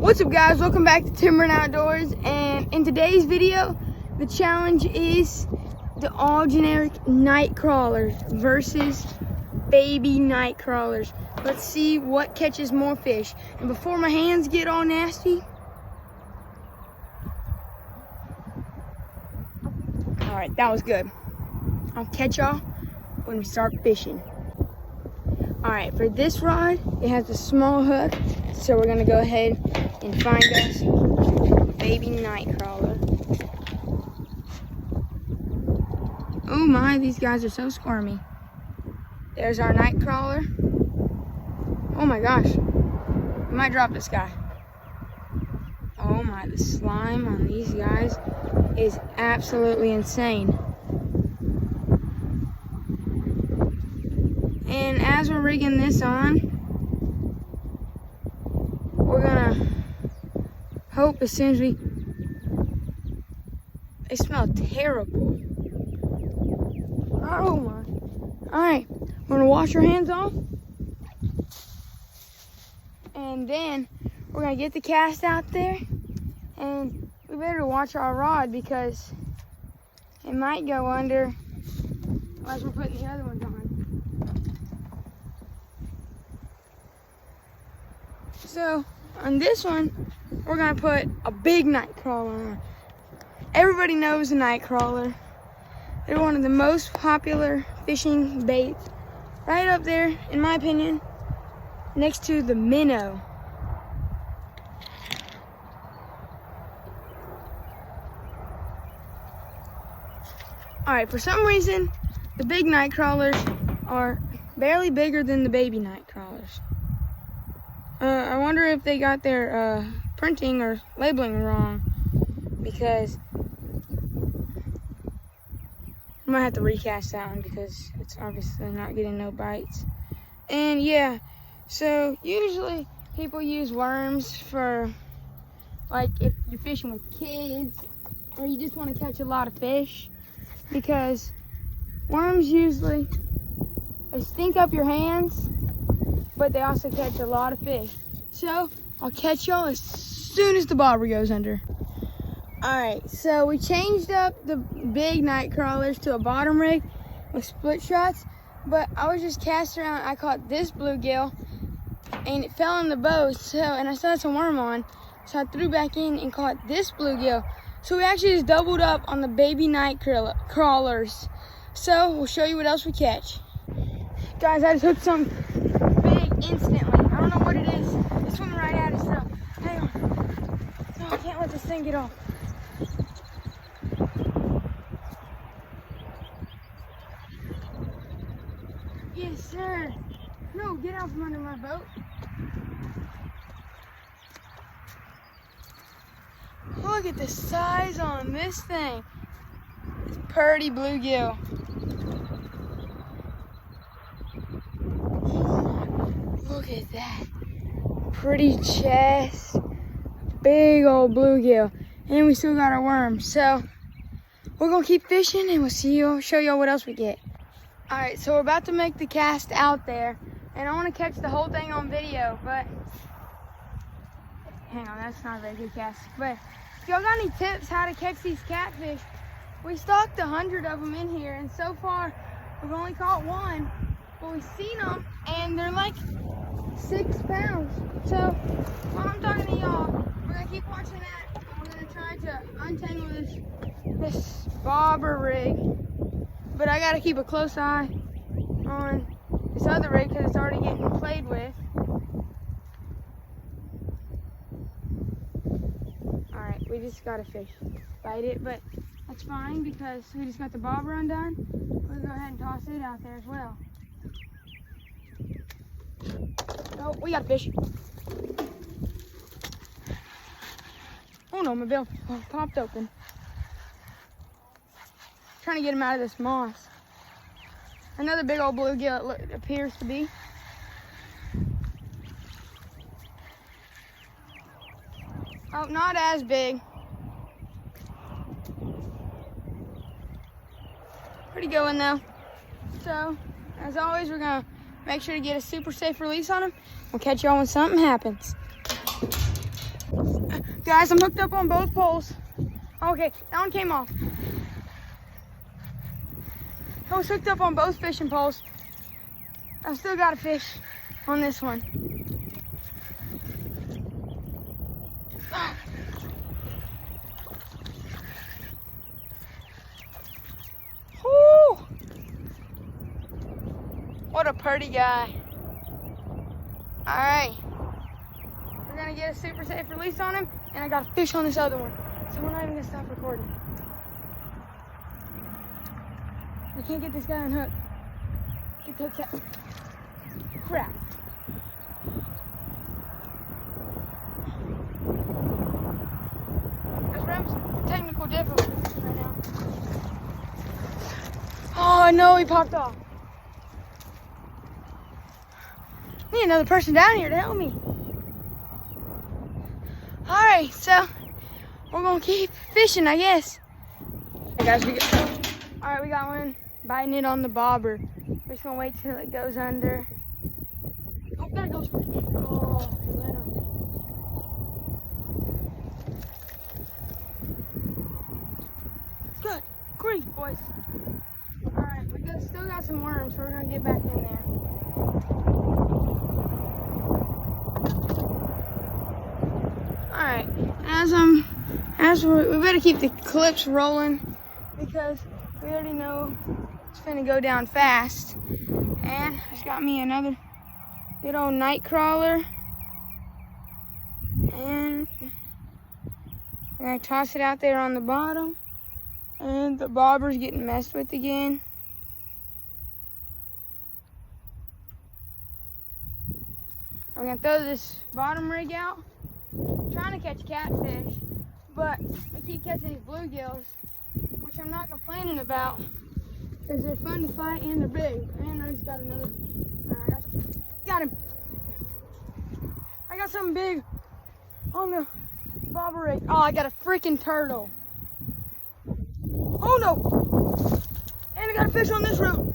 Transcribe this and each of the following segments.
What's up, guys? Welcome back to Timber and Outdoors, and in today's video the challenge is the all generic Nightcrawlers versus baby Nightcrawlers. Let's see what catches more fish. And before my hands get all nasty, all right, that was good. I'll catch y'all when we start fishing. All right, for this rod, it has a small hook, so we're gonna go ahead and find us a baby Nightcrawler. Oh my, these guys are so squirmy. There's our Nightcrawler. Oh my gosh, we might drop this guy. Oh my, the slime on these guys is absolutely insane. And as we're rigging this on, we're gonna hope as soon as they smell terrible. Oh my. Alright, we're gonna wash our hands off. And then we're gonna get the cast out there. And we better watch our rod because it might go under as we're putting the other ones on. So on this one, we're gonna put a big Nightcrawler on. Everybody knows a Nightcrawler. They're one of the most popular fishing baits, right up there, in my opinion, next to the minnow. All right, for some reason, the big Nightcrawlers are barely bigger than the baby Nightcrawlers. I wonder if they got their printing or labeling wrong, because I might have to recast that one because it's obviously not getting no bites. And yeah, so usually people use worms for, like, if you're fishing with kids or you just want to catch a lot of fish, because worms usually, they stink up your hands, but they also catch a lot of fish. So I'll catch y'all as soon as the bobber goes under. All right, so we changed up the big Nightcrawlers to a bottom rig with split shots, but I was just casting around. I caught this bluegill and it fell in the boat, and I still had some worm on, so I threw back in and caught this bluegill. So we actually just doubled up on the baby Nightcrawlers. So we'll show you what else we catch. Guys, I just hooked something big instantly. I don't know what it is. It's swimming right at us, so hang on. No, I can't let this thing get off. Yes, sir. No, get out from under my boat. Look at the size on this thing. It's pretty bluegill. Look at that. Pretty chest. Big old bluegill. And we still got our worms. So we're gonna keep fishing and we'll show y'all what else we get. All right, so we're about to make the cast out there. And I wanna catch the whole thing on video, but hang on, that's not a very good cast. But if y'all got any tips how to catch these catfish, we stocked 100 of them in here, and so far we've only caught one, but we've seen them and they're like 6 pounds. So while I'm talking to y'all, we're gonna keep watching that. We're gonna try to untangle this bobber rig, but I gotta keep a close eye on this other rig because it's already getting played with. Alright, we just got a fish bite it, but that's fine because we just got the bobber undone. We'll go ahead and toss it out there as well. Oh, we got a fish. Oh no, my bill popped open. Trying to get him out of this moss. Another big old bluegill it appears to be. Oh, not as big. Pretty good one though. So, as always, we're gonna make sure to get a super safe release on them. We'll catch y'all when something happens. Guys, I'm hooked up on both poles. Okay, that one came off. I was hooked up on both fishing poles. I've still got a fish on this one. Woo! What a pretty guy. All right. We're gonna get a super safe release on him, and I got a fish on this other one. So we're not even gonna stop recording. I can't get this guy unhooked. Get the hook out. Crap. There's some technical difficulties right now. Oh no, he popped off. Need another person down here to help me. All right, so we're gonna keep fishing, I guess. Hey guys, all right, we got one biting it on the bobber. We're just gonna wait till it goes under. Oh, there it goes. Oh, let him. Good grief, boys. All right, still got some worms, so we're gonna get back in there. All right, we better keep the clips rolling because we already know it's gonna go down fast. And I just got me another good old Nightcrawler. And we're gonna toss it out there on the bottom. And the bobber's getting messed with again. I'm gonna throw this bottom rig out. I'm trying to catch catfish, but I keep catching these bluegills, which I'm not complaining about because they're fun to fight and they're big. And I just got another. Got him. I got something big on the bobber rig. Oh, I got a freaking turtle. Oh no! And I got a fish on this reel.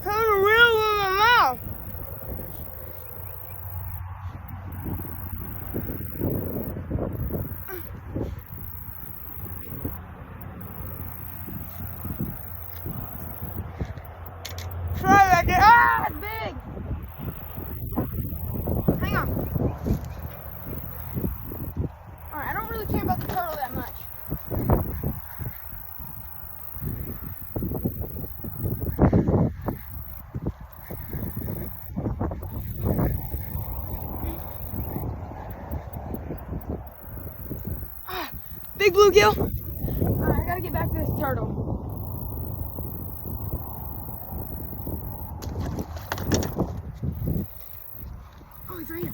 I had a reel in my mouth. Try that. Ah, it's big. Hang on. All right, I don't really care about the turtle that much. Big bluegill. All right, I gotta get back to this turtle. Oh, he's right here.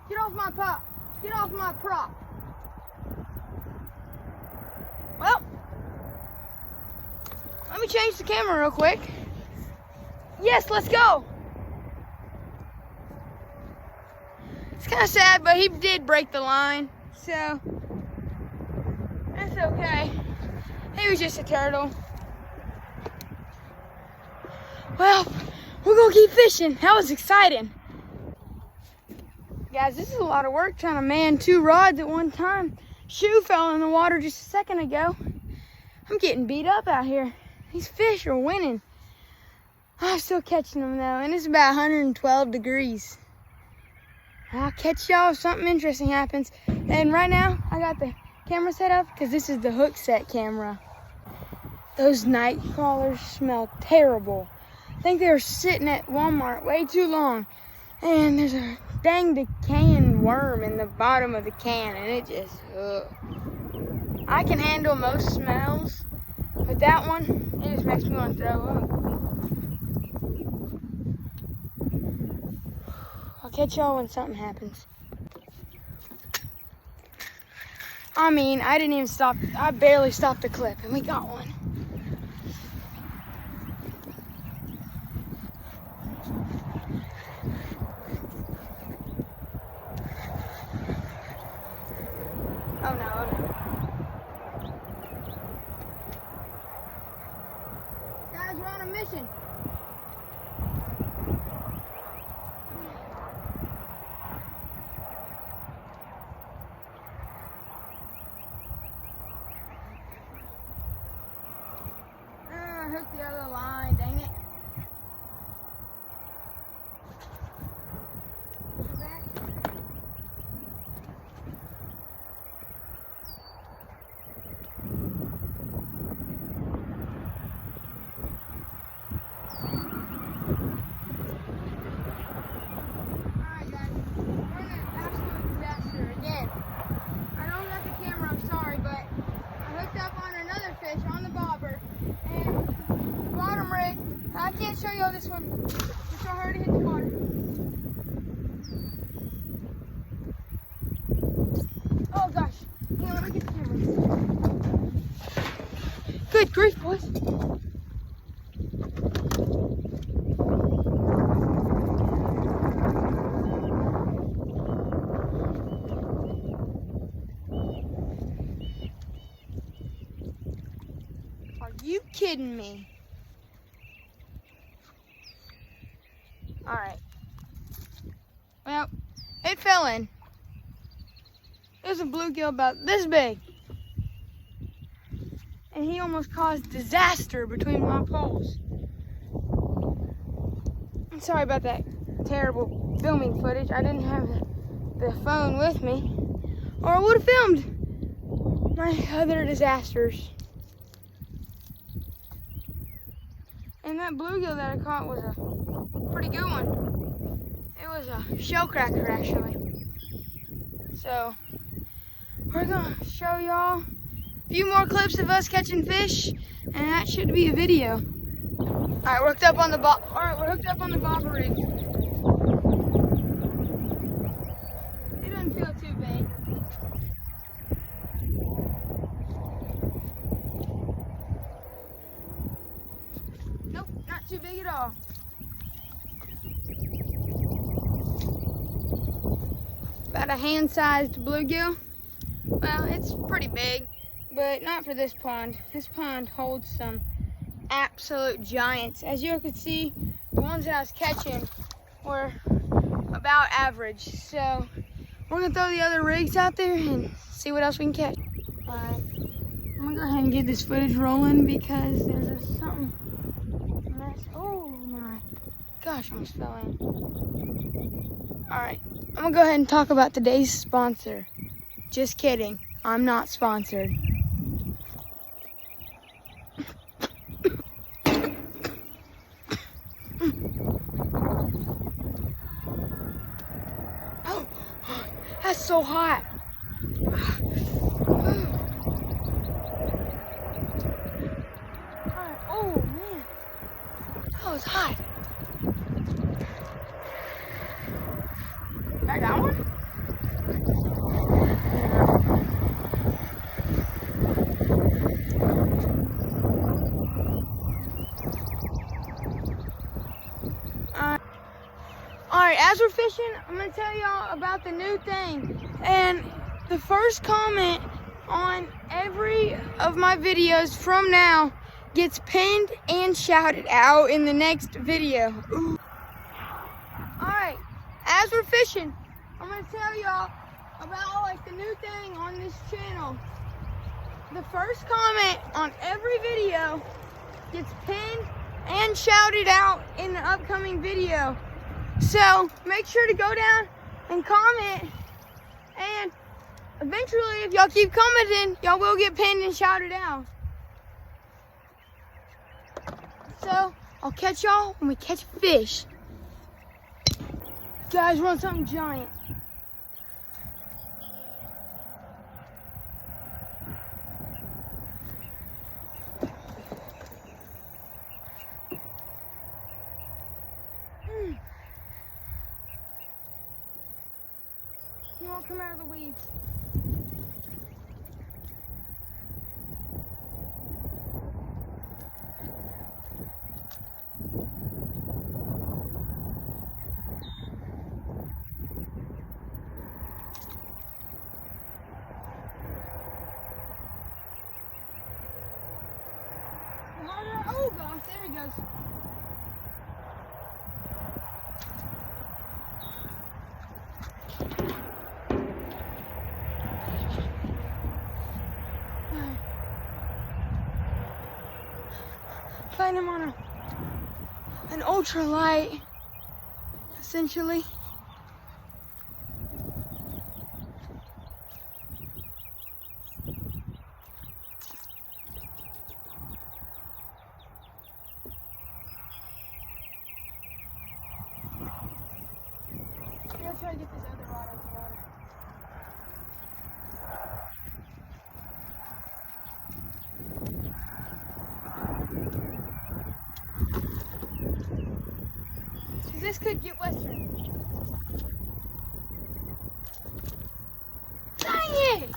Get off my pop. Get off my prop. Well, let me change the camera real quick. Yes, let's go. It's kind of sad, but he did break the line, so that's okay. He was just a turtle. Well, we're gonna keep fishing. That was exciting. Guys, this is a lot of work trying to man 2 rods at one time. Shoe fell in the water just a second ago. I'm getting beat up out here. These fish are winning. I'm still catching them though, and it's about 112 degrees. I'll catch y'all if something interesting happens. And right now, I got the camera set up because this is the hook set camera. Those Nightcrawlers smell terrible. I think they were sitting at Walmart way too long. And there's a dang decaying worm in the bottom of the can, and it just, I can handle most smells, but that one, it just makes me want to throw up. I'll catch y'all when something happens. I mean, I didn't even stop, I barely stopped the clip, and we got one. Oh no, oh no. Guys, we're on a mission. flying, dang it. Go back. Alright guys, we're in an absolute disaster again. I don't got the camera, I'm sorry, but I hooked up on another fish on the bobber, and the bottom rig, I can't show y'all this one, just so I already hit the water. Oh gosh, hang on, let me get the camera. Good grief, boys. Are you kidding me? All right. Well, it fell in. It was a bluegill about this big. And he almost caused disaster between my poles. I'm sorry about that terrible filming footage. I didn't have the phone with me, or I would have filmed my other disasters. And that bluegill that I caught was a pretty good one. It was a shell cracker, actually. So, we're gonna show y'all a few more clips of us catching fish, and that should be a video. Alright, we're hooked up on the bobber rig. It doesn't feel too big. Nope, not too big at all. About a hand-sized bluegill. Well, it's pretty big, but not for this pond. This pond holds some absolute giants. As you can see, the ones that I was catching were about average. So we're gonna throw the other rigs out there and see what else we can catch. Alright, I'm gonna go ahead and get this footage rolling because there's something mess. Oh my gosh, I almost fell in. Alright, I'm gonna go ahead and talk about today's sponsor. Just kidding, I'm not sponsored. Oh, that's so hot. Oh man, that was hot. I got one? Alright, as we're fishing, I'm going to tell y'all about the new thing. And the first comment on every of my videos from now gets pinned and shouted out in the next video. Alright, as we're fishing, I'm going to tell y'all about the new thing on this channel. The first comment on every video gets pinned and shouted out in the upcoming video. So make sure to go down and comment, and eventually if y'all keep commenting, y'all will get pinned and shouted out. So I'll catch y'all when we catch fish. Guys, we're on something giant. He won't come out of the weeds. Oh gosh, there he goes. Find him on her. an ultralight, essentially. I'm gonna try to get this other rod out the water. This could get western. Dang it!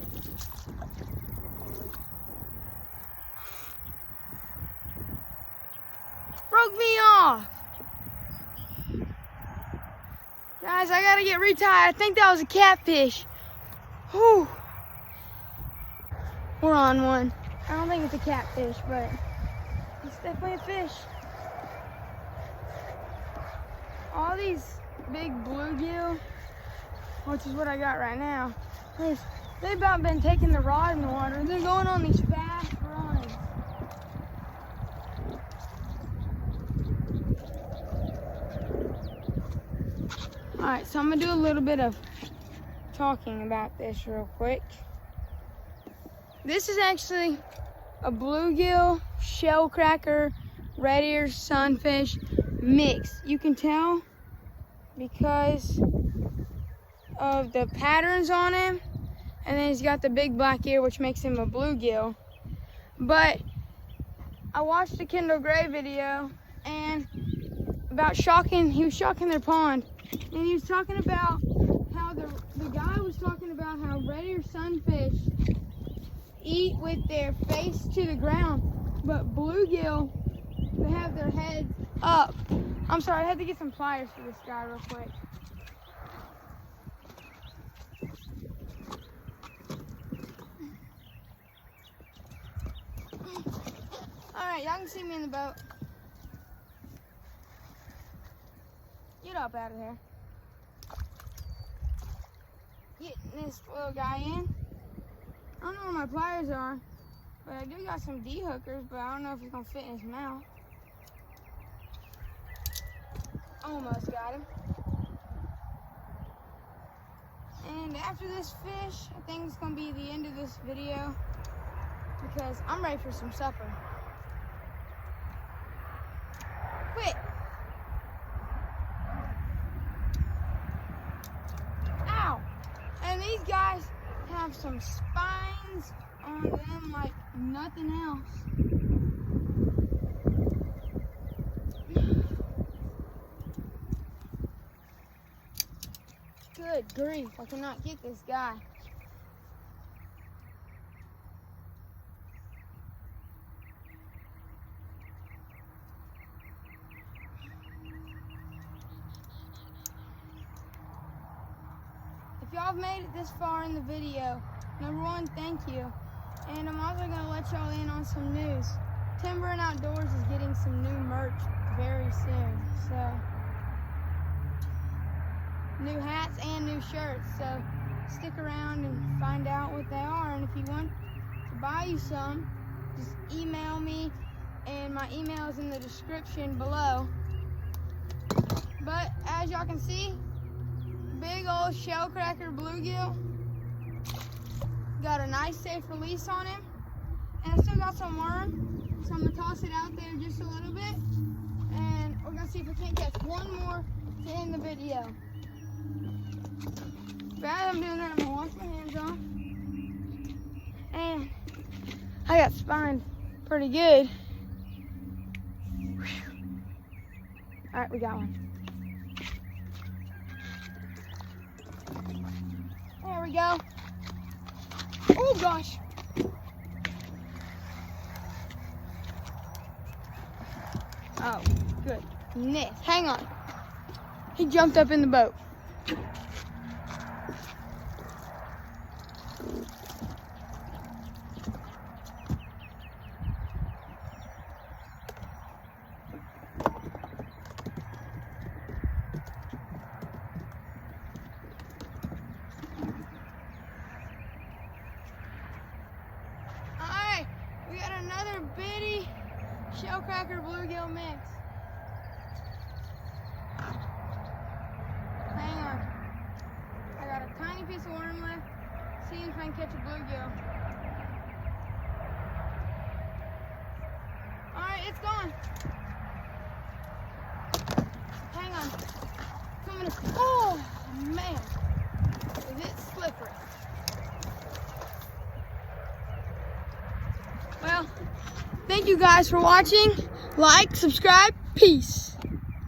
Broke me off. Guys, I gotta get retied. I think that was a catfish. Whew. We're on one. I don't think it's a catfish, but it's definitely a fish. All these big bluegill, which is what I got right now, they've about been taking the rod in the water. They're going on these fast runs. All right, so I'm gonna do a little bit of talking about this real quick. This is actually a bluegill, shellcracker, red ear sunfish mix. You can tell because of the patterns on him, and then he's got the big black ear, which makes him a bluegill. But I watched a Kendall Gray video and about he was shocking their pond, and he was talking about how the guy was talking about how red ear sunfish eat with their face to the ground, but bluegill, they have their heads up. I'm sorry, I had to get some pliers for this guy real quick. All right, y'all can see me in the boat. Get up out of here. Getting this little guy in. I don't know where my pliers are, but I do got some D-hookers, but I don't know if it's gonna fit in his mouth. Almost got him. And after this fish, I think it's gonna be the end of this video because I'm ready for some supper. Quit. Ow. And these guys have some spines on them like nothing else. Good grief, I cannot get this guy. If y'all have made it this far in the video, number one, thank you. And I'm also going to let y'all in on some news. Timber and Outdoors is getting some new merch very soon. So, new hats and new shirts. So, stick around and find out what they are. And if you want to buy you some, just email me. And my email is in the description below. But, as y'all can see, big old shellcracker bluegill. Got a nice safe release on him. And I still got some worm, so I'm gonna toss it out there just a little bit. And we're gonna see if we can't catch one more to end the video. But as I'm doing that, I'm gonna wash my hands off. And I got spined pretty good. All right, we got one. There we go. Oh gosh. Oh, goodness. Hang on. He jumped up in the boat. We got another bitty shellcracker bluegill mix. I can catch a bluegill. All right, it's gone. Hang on. Coming. Oh man, is it slippery? Well, thank you guys for watching. Like, subscribe, peace.